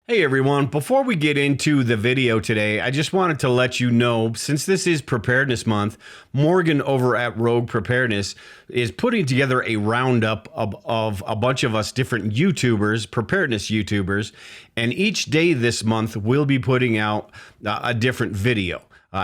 Hey everyone, before we get into the video today, I just wanted to let you know, since this is Preparedness Month, Morgan over at Rogue Preparedness is putting together a roundup of a bunch of us different YouTubers, preparedness YouTubers, and each day this month we'll be putting out a different video.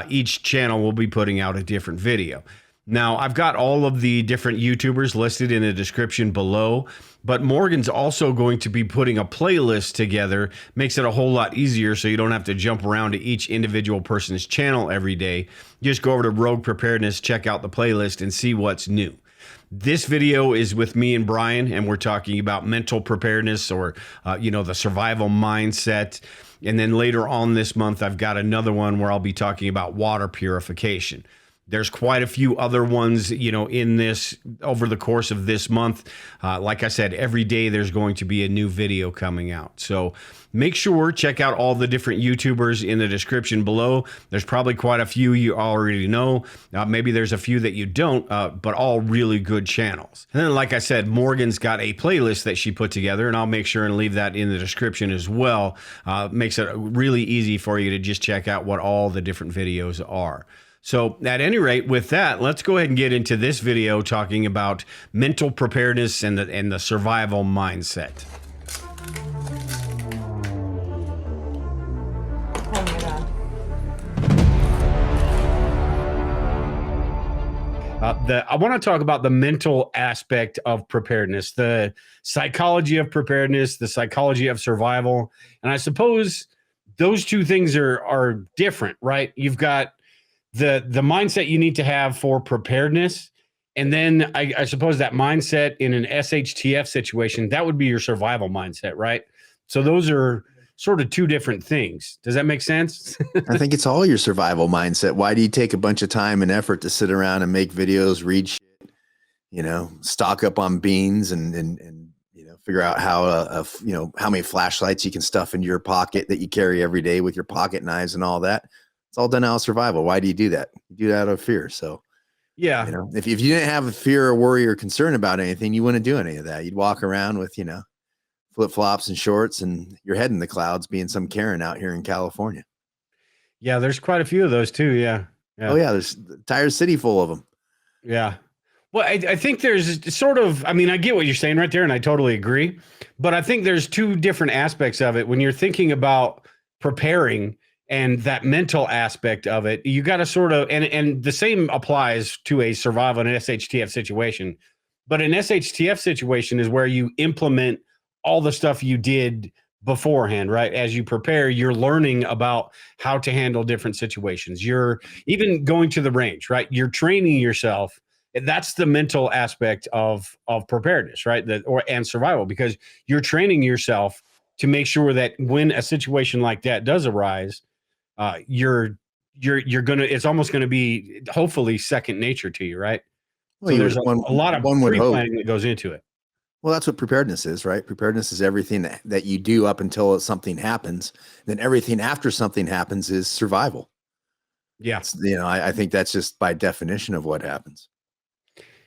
Each channel will be putting out a different video. Now, I've got all of the different YouTubers listed in the description below, but Morgan's also going to be putting a playlist together. Makes it a whole lot easier so you don't have to jump around to each individual person's channel every day. Just go over to Rogue Preparedness, check out the playlist, and see what's new. This video is with me and Brian, and we're talking about mental preparedness or, the survival mindset. And then later on this month, I've got another one where I'll be talking about water purification. There's quite a few other ones, in this over the course of this month. Like I said, every day there's going to be a new video coming out. So make sure check out all the different YouTubers in the description below. There's probably quite a few you already know. Maybe there's a few that you don't, but all really good channels. And then, like I said, Morgan's got a playlist that she put together, and I'll make sure and leave that in the description as well. Makes it really easy for you to just check out what all the different videos are. So at any rate, with that, let's go ahead and get into this video talking about mental preparedness and the survival mindset. Oh my God. I want to talk about the mental aspect of preparedness, the psychology of preparedness, the psychology of survival. And I suppose those two things are different, right? You've got the mindset you need to have for preparedness, and then I suppose that mindset in an SHTF situation, that would be your survival mindset, right? So those are sort of two different things. Does that make sense? I think it's all your survival mindset. Why do you take a bunch of time and effort to sit around and make videos, read shit, stock up on beans and figure out how how many flashlights you can stuff into your pocket that you carry every day with your pocket knives and all that? It's all done out of survival. Why do you do that? You do that out of fear. So, yeah, if you didn't have a fear or worry or concern about anything, you wouldn't do any of that. You'd walk around with, flip flops and shorts and your head in the clouds, being some Karen out here in California. Yeah, there's quite a few of those too. Yeah. Oh yeah, there's the entire city full of them. Yeah. Well, I think there's sort of, I get what you're saying right there, and I totally agree. But I think there's two different aspects of it. When you're thinking about preparing and that mental aspect of it, you got to sort of, and the same applies to a survival and SHTF situation. But an SHTF situation is where you implement all the stuff you did beforehand, right? As you prepare, you're learning about how to handle different situations. You're even going to the range, right? You're training yourself. That's the mental aspect of preparedness, right? And survival, because you're training yourself to make sure that when a situation like that does arise, you're gonna, it's almost gonna be hopefully second nature to you, right? Well, So there's a lot of pre-planning that goes into it. Well, that's what preparedness is, right? Preparedness is everything that you do up until something happens. Then everything after something happens is survival. Yeah. I think that's just by definition of what happens.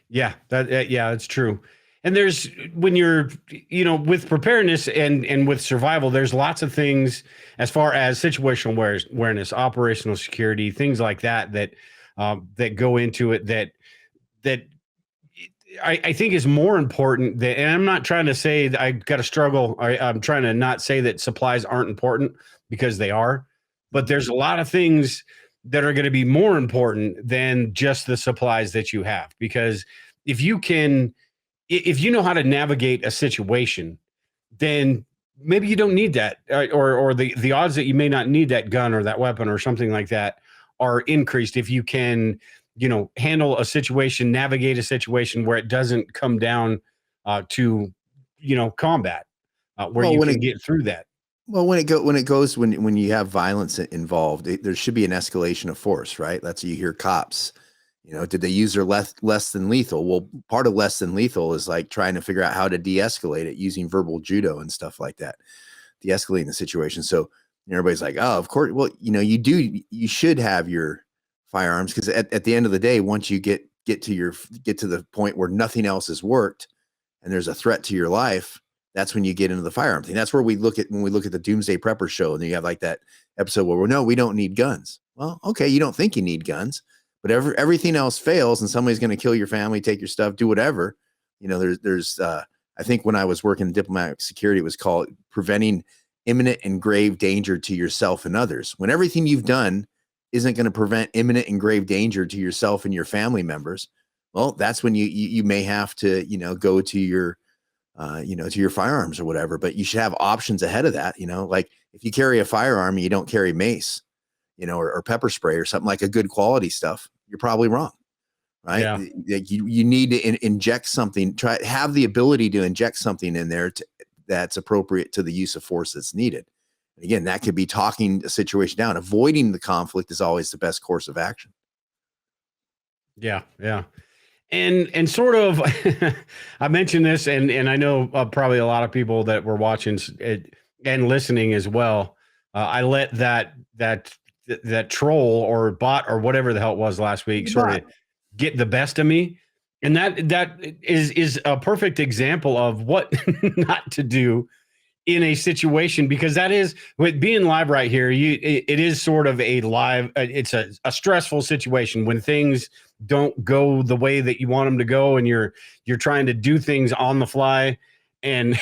Yeah, that's true. And there's, when you're, with preparedness and with survival, there's lots of things as far as situational awareness, operational security, things like that that go into it that I think is more important than, and I'm not trying to say that I got to struggle. I'm trying to not say that supplies aren't important, because they are, but there's a lot of things that are going to be more important than just the supplies that you have. Because if you know how to navigate a situation, then maybe you don't need that, or the odds that you may not need that gun or that weapon or something like that are increased if you can, handle a situation, navigate a situation where it doesn't come down to, combat, where you can get through that. Well, when you have violence involved, there should be an escalation of force, right? That's what you hear cops. Did they use their less than lethal? Well, part of less than lethal is like trying to figure out how to de-escalate it using verbal judo and stuff like that, de-escalating the situation. So everybody's like, oh, of course. Well, you should have your firearms, because at the end of the day, once you get to the point where nothing else has worked and there's a threat to your life, that's when you get into the firearm thing. That's where when we look at the Doomsday Prepper show, and you have like that episode where no, we don't need guns. Well, okay, you don't think you need guns, but everything else fails, and somebody's going to kill your family, take your stuff, do whatever. You know, there's I think when I was working in diplomatic security, it was called preventing imminent and grave danger to yourself and others. When everything you've done isn't going to prevent imminent and grave danger to yourself and your family members, well, that's when you may have to, you know, go to your to your firearms or whatever. But you should have options ahead of that. You know, like if you carry a firearm and you don't carry mace, you know, or pepper spray or something like a good quality stuff, you're probably wrong. Right. Yeah. You need to inject something, have the ability to inject something in there that's appropriate to the use of force that's needed. And again, that could be talking a situation down. Avoiding the conflict is always the best course of action. Yeah. Yeah. And sort of, I mentioned this, and I know probably a lot of people that were watching and listening as well. I let that troll or bot or whatever the hell it was last week sort of get the best of me, and that is a perfect example of what not to do in a situation, because that is, with being live right here, it is sort of a live, it's a stressful situation when things don't go the way that you want them to go, and you're trying to do things on the fly, and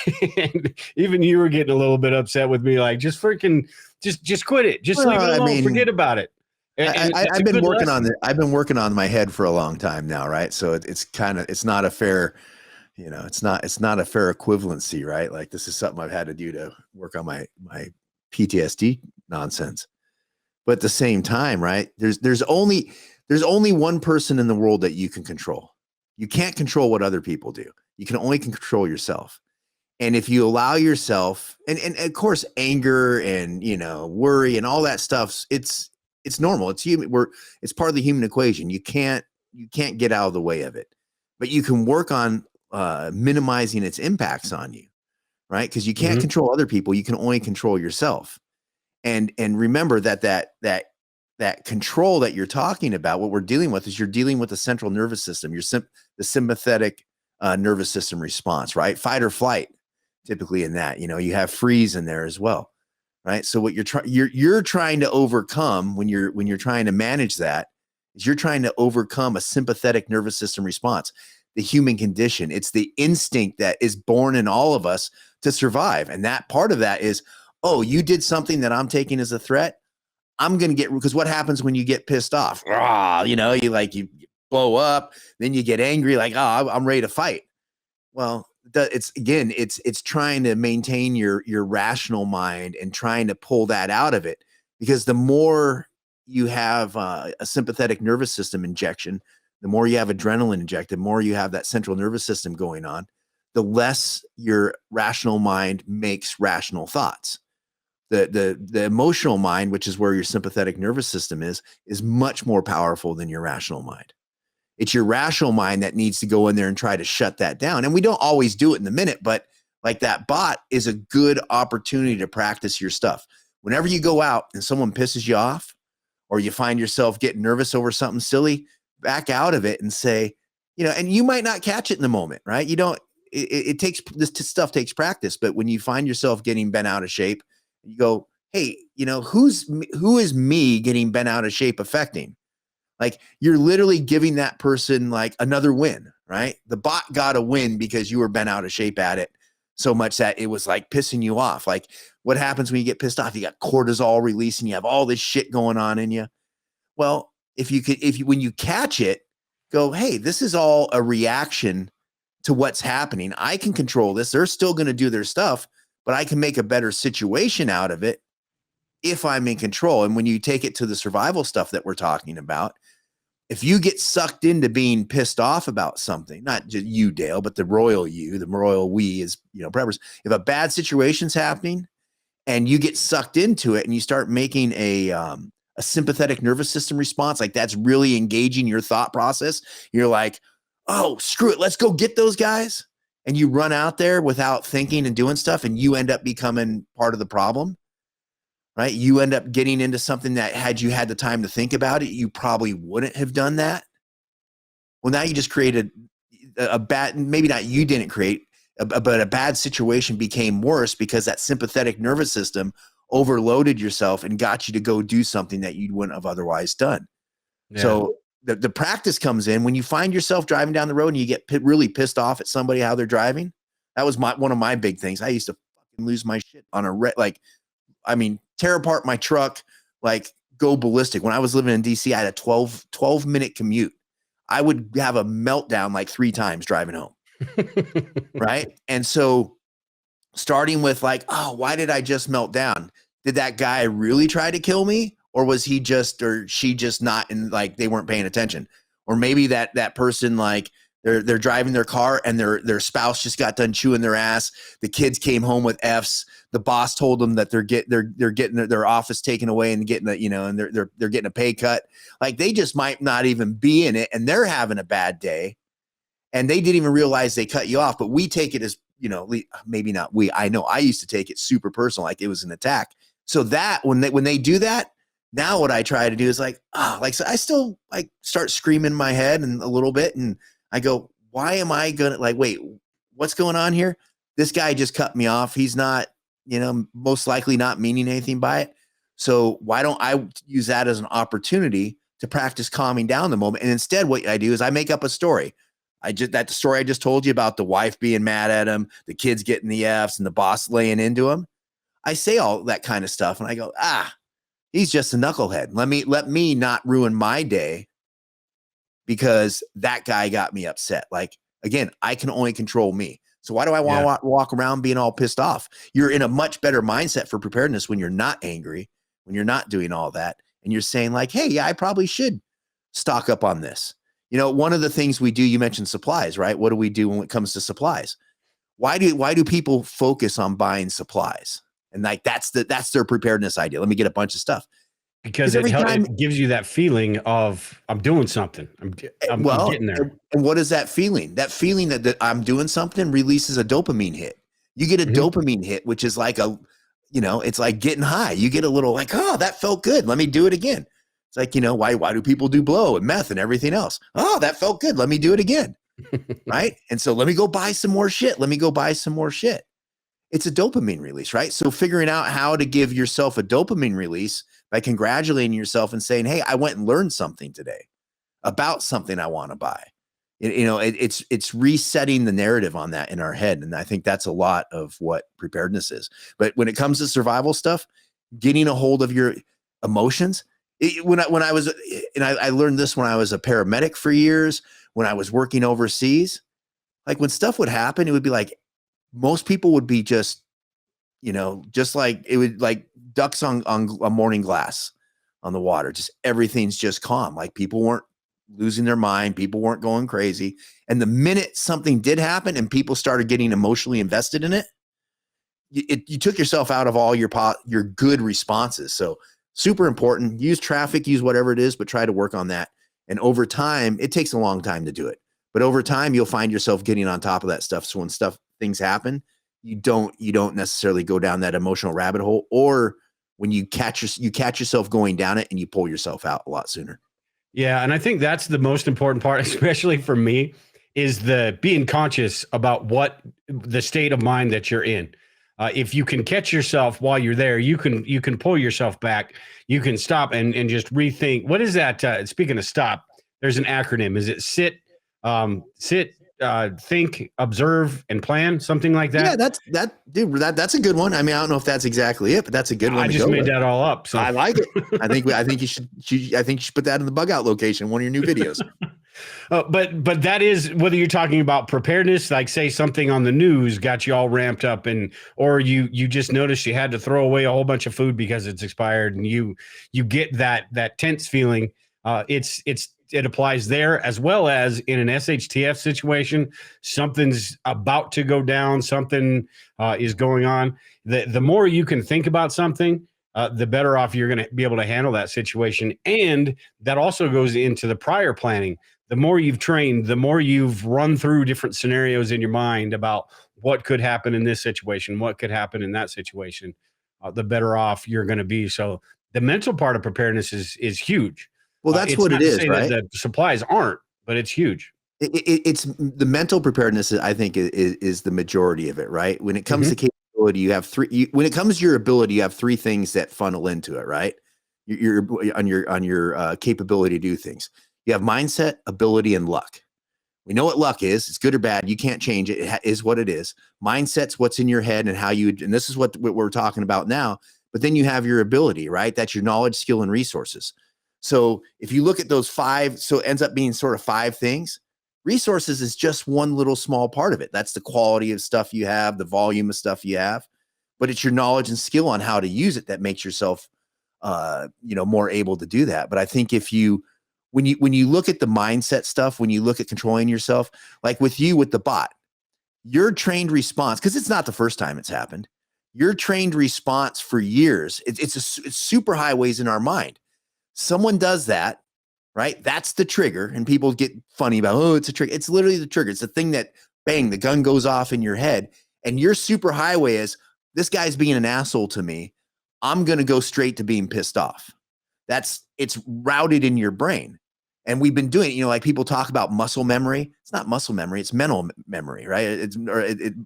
even you were getting a little bit upset with me, like, just freaking just quit it, just leave it alone, forget about it. I've been working on it. I've been working on my head for a long time now, right? So it's not a fair, you know, it's not a fair equivalency, right? Like, this is something I've had to do to work on my PTSD nonsense. But at the same time, right, there's only one person in the world that you can control. You can't control what other people do. You can only control yourself. And if you allow yourself, and of course, anger and, you know, worry and all that stuff, it's normal. It's human. It's part of the human equation. You can't get out of the way of it, but you can work on minimizing its impacts on you, right? Because you can't control other people. You can only control yourself. And remember that control that you're talking about, what we're dealing with is you're dealing with the central nervous system, the sympathetic nervous system response, right? Fight or flight, typically in that, you know, you have freeze in there as well, right? So what you're trying to overcome when you're trying to manage that is you're trying to overcome a sympathetic nervous system response, the human condition. It's the instinct that is born in all of us to survive. And that part of that is, oh, you did something that I'm taking as a threat. I'm going to get, because what happens when you get pissed off? You know, you blow up, then you get angry, like, oh, I'm ready to fight. Well, it's trying to maintain your rational mind and trying to pull that out of it, because the more you have a sympathetic nervous system injection, the more you have adrenaline injected, the more you have that central nervous system going on, the less your rational mind makes rational thoughts. The emotional mind, which is where your sympathetic nervous system is much more powerful than your rational mind. It's your rational mind that needs to go in there and try to shut that down. And we don't always do it in the minute, but like that bot is a good opportunity to practice your stuff. Whenever you go out and someone pisses you off, or you find yourself getting nervous over something silly, back out of it and say, you know, and you might not catch it in the moment, right? You don't, it takes, this stuff takes practice, but when you find yourself getting bent out of shape, you go, hey, you know, who is me getting bent out of shape affecting? Like, you're literally giving that person like another win, right? The bot got a win because you were bent out of shape at it so much that it was like pissing you off. Like, what happens when you get pissed off? You got cortisol releasing, you have all this shit going on in you. Well, when you catch it, go, hey, this is all a reaction to what's happening. I can control this. They're still going to do their stuff, but I can make a better situation out of it if I'm in control. And when you take it to the survival stuff that we're talking about, if you get sucked into being pissed off about something, not just you, Dale, but the royal we is, you know, preppers. If a bad situation's happening and you get sucked into it and you start making a sympathetic nervous system response, like that's really engaging your thought process. You're like, oh, screw it, let's go get those guys. And you run out there without thinking and doing stuff, and you end up becoming part of the problem. Right? You end up getting into something that, had you had the time to think about it, you probably wouldn't have done that. Well, now you just created a bad, maybe not, you didn't create, but a bad situation became worse because that sympathetic nervous system overloaded yourself and got you to go do something that you wouldn't have otherwise done. Yeah. So the practice comes in when you find yourself driving down the road and you get really pissed off at somebody, how they're driving. That was one of my big things. I used to fucking lose my shit on tear apart my truck, like go ballistic. When I was living in DC, I had a 12 minute commute. I would have a meltdown like 3 times driving home. Right. And so starting with like, oh, why did I just melt down? Did that guy really try to kill me? Or was he just, or she just not in, like, they weren't paying attention? Or maybe that person, like, they're driving their car and their spouse just got done chewing their ass. The kids came home with F's. The boss told them that they're getting their office taken away and getting and they're getting a pay cut. Like, they just might not even be in it and they're having a bad day. And they didn't even realize they cut you off. But we take it as, maybe not we. I know I used to take it super personal, like it was an attack. So that when they do that, now what I try to do is like, so I still like start screaming in my head and a little bit. And I go, why am I going to wait, what's going on here? This guy just cut me off. He's not, most likely not meaning anything by it. So why don't I use that as an opportunity to practice calming down the moment? And instead what I do is I make up a story. That story I just told you about the wife being mad at him, the kids getting the F's and the boss laying into him. I say all that kind of stuff. And I go, he's just a knucklehead. Let me not ruin my day because that guy got me upset. Like, again, I can only control me. So why do I want to walk around being all pissed off? You're in a much better mindset for preparedness when you're not angry, when you're not doing all that. And you're saying like, hey, yeah, I probably should stock up on this. One of the things we do, you mentioned supplies, right? What do we do when it comes to supplies? Why do people focus on buying supplies? And like, that's their preparedness idea. Let me get a bunch of stuff. Because it gives you that feeling of I'm doing something. I'm getting there. And what is that feeling? That feeling that I'm doing something releases a dopamine hit. You get a dopamine hit, which is like it's like getting high. You get a little like, oh, that felt good. Let me do it again. It's like, why do people do blow and meth and everything else? Oh, that felt good. Let me do it again. Right. And so let me go buy some more shit. It's a dopamine release, right? So figuring out how to give yourself a dopamine release by congratulating yourself and saying, hey, I went and learned something today about something I want to buy. It's resetting the narrative on that in our head. And I think that's a lot of what preparedness is. But when it comes to survival stuff, getting a hold of your emotions, I learned this when I was a paramedic for years, when I was working overseas, like when stuff would happen, it would be like, most people would be just like it would like ducks on a morning glass on the water. Just everything's just calm. Like people weren't losing their mind. People weren't going crazy. And the minute something did happen and people started getting emotionally invested in it, you took yourself out of all your good responses. So super important. Use traffic, use whatever it is, but try to work on that. And over time, it takes a long time to do it. But over time, you'll find yourself getting on top of that stuff. So when things happen, you don't necessarily go down that emotional rabbit hole, or when you catch yourself going down it and you pull yourself out a lot sooner. Yeah. And I think that's the most important part, especially for me, is the being conscious about what the state of mind that you're in. If you can catch yourself while you're there, you can pull yourself back. You can stop and just rethink. What is that? Speaking of stop, there's an acronym. Is it sit, think, observe, and plan, something like that? Yeah, that's a good one. I mean, I don't know if that's exactly it, but that's a good one. I just made that all up. So I like it. I think you should put that in the bug out location, one of your new videos. But that is whether you're talking about preparedness, like say something on the news got you all ramped up, or you just noticed you had to throw away a whole bunch of food because it's expired, and you get that tense feeling. It applies there as well as in an SHTF situation. Something's about to go down. Something is going on. The more you can think about something, the better off you're going to be able to handle that situation. And that also goes into the prior planning. The more you've trained, the more you've run through different scenarios in your mind about what could happen in this situation, what could happen in that situation, the better off you're going to be. So the mental part of preparedness is huge. Well, that's what it is, right? The supplies aren't, but it's huge. It's the mental preparedness, I think, is the majority of it, right? When it comes to Hmm. capability, you have when it comes to your ability, you have three things that funnel into it, right? On your capability to do things. You have mindset, ability, and luck. We know what luck is. It's good or bad. You can't change it. It is what it is. Mindset's what's in your head and how you, and this is what we're talking about now. But then you have your ability, right? That's your knowledge, skill, and resources. So if you look at those five, so it ends up being sort of five things. Resources is just one little small part of it. That's the quality of stuff you have, the volume of stuff you have, but it's your knowledge and skill on how to use it that makes yourself, more able to do that. But I think if you, when you look at the mindset stuff, when you look at controlling yourself, like with you with the bot, your trained response, because it's not the first time it's happened, your trained response for years, it's super highways in our mind. Someone does that, right? That's the trigger, and people get funny about, oh, it's a trigger. It's literally the trigger. It's the thing that, bang, the gun goes off in your head, and your super highway is, this guy's being an asshole to me. I'm going to go straight to being pissed off. It's routed in your brain. And we've been doing it, like people talk about muscle memory. It's not muscle memory, it's mental memory, right?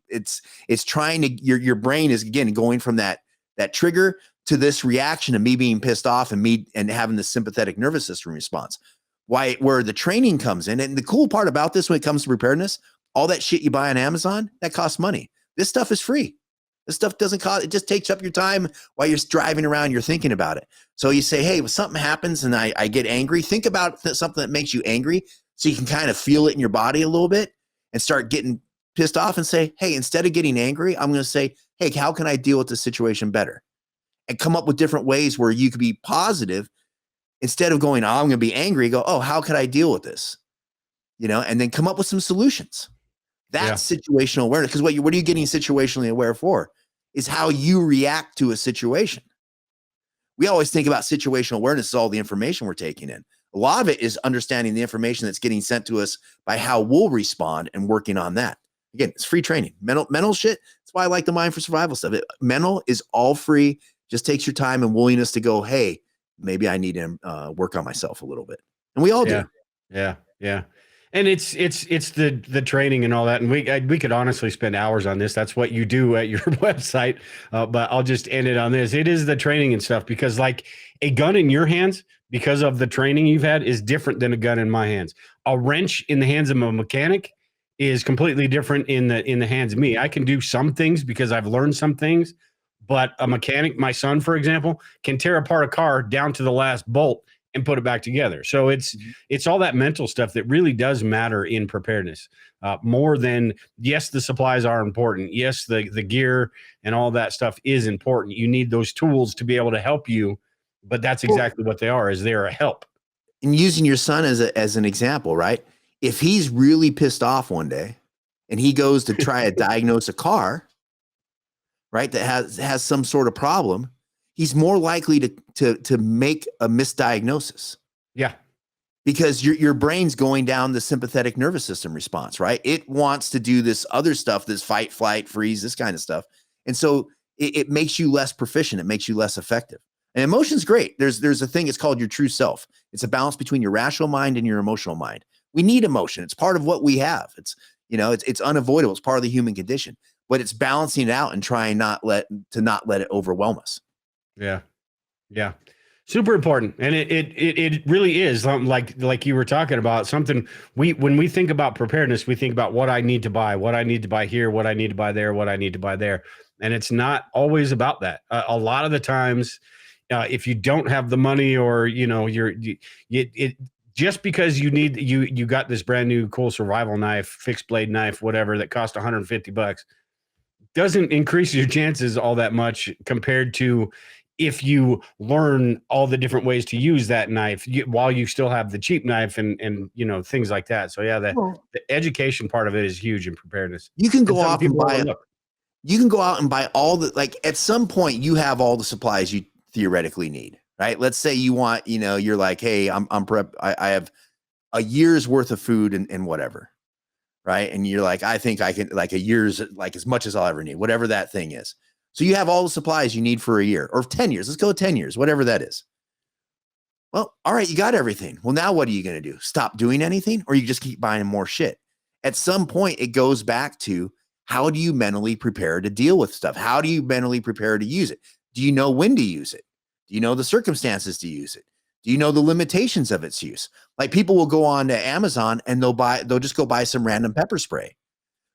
It's trying to, your brain is again going from that trigger to this reaction of me being pissed off and having the sympathetic nervous system response. Where the training comes in. And the cool part about this when it comes to preparedness, all that shit you buy on Amazon, that costs money. This stuff is free. This stuff doesn't cost, it just takes up your time while you're driving around, you're thinking about it. So you say, hey, when something happens and I get angry, think about something that makes you angry so you can kind of feel it in your body a little bit and start getting pissed off and say, hey, instead of getting angry, I'm going to say, hey, how can I deal with this situation better? And come up with different ways where you could be positive instead of going, oh, I'm going to be angry, go, oh, how could I deal with this? And then come up with some solutions. That's situational awareness. Because what are you getting situationally aware for? Is how you react to a situation. We always think about situational awareness as all the information we're taking in. A lot of it is understanding the information that's getting sent to us by how we'll respond and working on that. Again, it's free training. Mental shit. That's why I like the Mind for Survival stuff. Mental is all free. Just takes your time and willingness to go, hey, maybe I need to work on myself a little bit. And we all do. Yeah. And it's the training and all that. And we could honestly spend hours on this. That's what you do at your website. But I'll just end it on this. It is the training and stuff, because like a gun in your hands, because of the training you've had, is different than a gun in my hands. A wrench in the hands of a mechanic is completely different in the hands of me. I can do some things because I've learned some things, but a mechanic, my son, for example, can tear apart a car down to the last bolt and put it back together. So it's all that mental stuff that really does matter in preparedness, more than, yes, the supplies are important. Yes, the gear and all that stuff is important. You need those tools to be able to help you, but that's exactly what they are, is they're a help. And using your son as an example, right? If he's really pissed off one day and he goes to try to diagnose a car, right, that has some sort of problem, he's more likely to make a misdiagnosis. Yeah. Because your brain's going down the sympathetic nervous system response, right? It wants to do this other stuff, this fight, flight, freeze, this kind of stuff. And so it makes you less proficient. It makes you less effective. And emotion's great. There's a thing, it's called your true self. It's a balance between your rational mind and your emotional mind. We need emotion. It's part of what we have. It's unavoidable. It's part of the human condition, but it's balancing it out and trying not let it overwhelm us. Yeah. Super important. And it really is, like you were talking about, something when we think about preparedness, we think about what I need to buy here, what I need to buy there, what I need to buy there. And it's not always about that. A lot of the times, if you don't have the money, or, just because you got this brand new cool survival knife, fixed blade knife, whatever, that cost $150, doesn't increase your chances all that much compared to if you learn all the different ways to use that knife while you still have the cheap knife and things like that. So yeah, the education part of it is huge in preparedness. You can go off and buy it. You can go out and buy all the, like, at some point you have all the supplies you theoretically need, right? Let's say you want, you're like, hey, I'm prep. I have a year's worth of food and whatever. Right. And you're like, I think I can, like, a year's, like, as much as I'll ever need, whatever that thing is. So you have all the supplies you need for a year or 10 years. Let's go with 10 years, whatever that is. Well, all right, you got everything. Well, now what are you going to do? Stop doing anything, or you just keep buying more shit? At some point, it goes back to, how do you mentally prepare to deal with stuff? How do you mentally prepare to use it? Do you know when to use it? Do you know the circumstances to use it? Do you know the limitations of its use? Like, people will go on to Amazon and they'll just go buy some random pepper spray.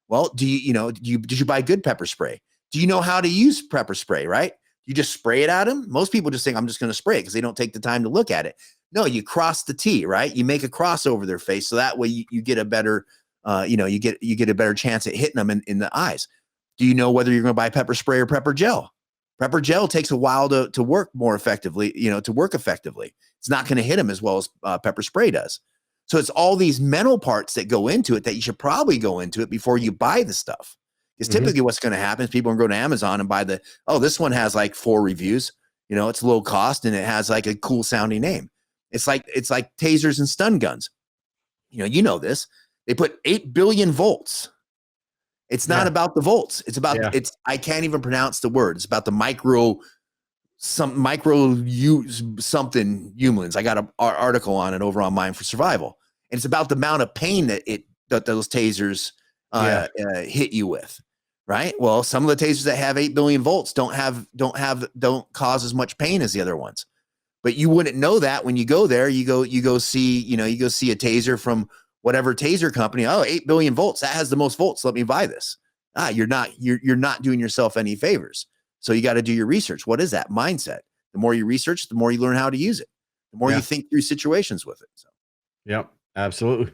Well, did you buy good pepper spray? Do you know how to use pepper spray, right? You just spray it at them. Most people just think, I'm just going to spray it, because they don't take the time to look at it. No, you cross the T, right? You make a cross over their face, so that way you get a better, you get a better chance at hitting them in the eyes. Do you know whether you're going to buy pepper spray or pepper gel? Pepper gel takes a while to work more effectively, to work effectively. It's not going to hit them as well as pepper spray does. So it's all these mental parts that go into it that you should probably go into it before you buy the stuff. Because typically what's going to happen is people are going to go to Amazon and buy this one has like 4 reviews, it's low cost and it has like a cool sounding name. It's like tasers and stun guns. You know this. They put 8 billion volts. It's not about the volts. It's about I can't even pronounce the word. It's about the micro humans. I got an article on it over on Mind for Survival. And it's about the amount of pain that those tasers hit you with. Right. Well, some of the tasers that have 8 billion volts don't cause as much pain as the other ones. But you wouldn't know that when you go there. You go see a taser from whatever taser company. Oh, 8 billion volts. That has the most volts. Let me buy this. You're not doing yourself any favors. So you got to do your research. What is that mindset? The more you research, the more you learn how to use it. The more you think through situations with it. So. Yep, absolutely.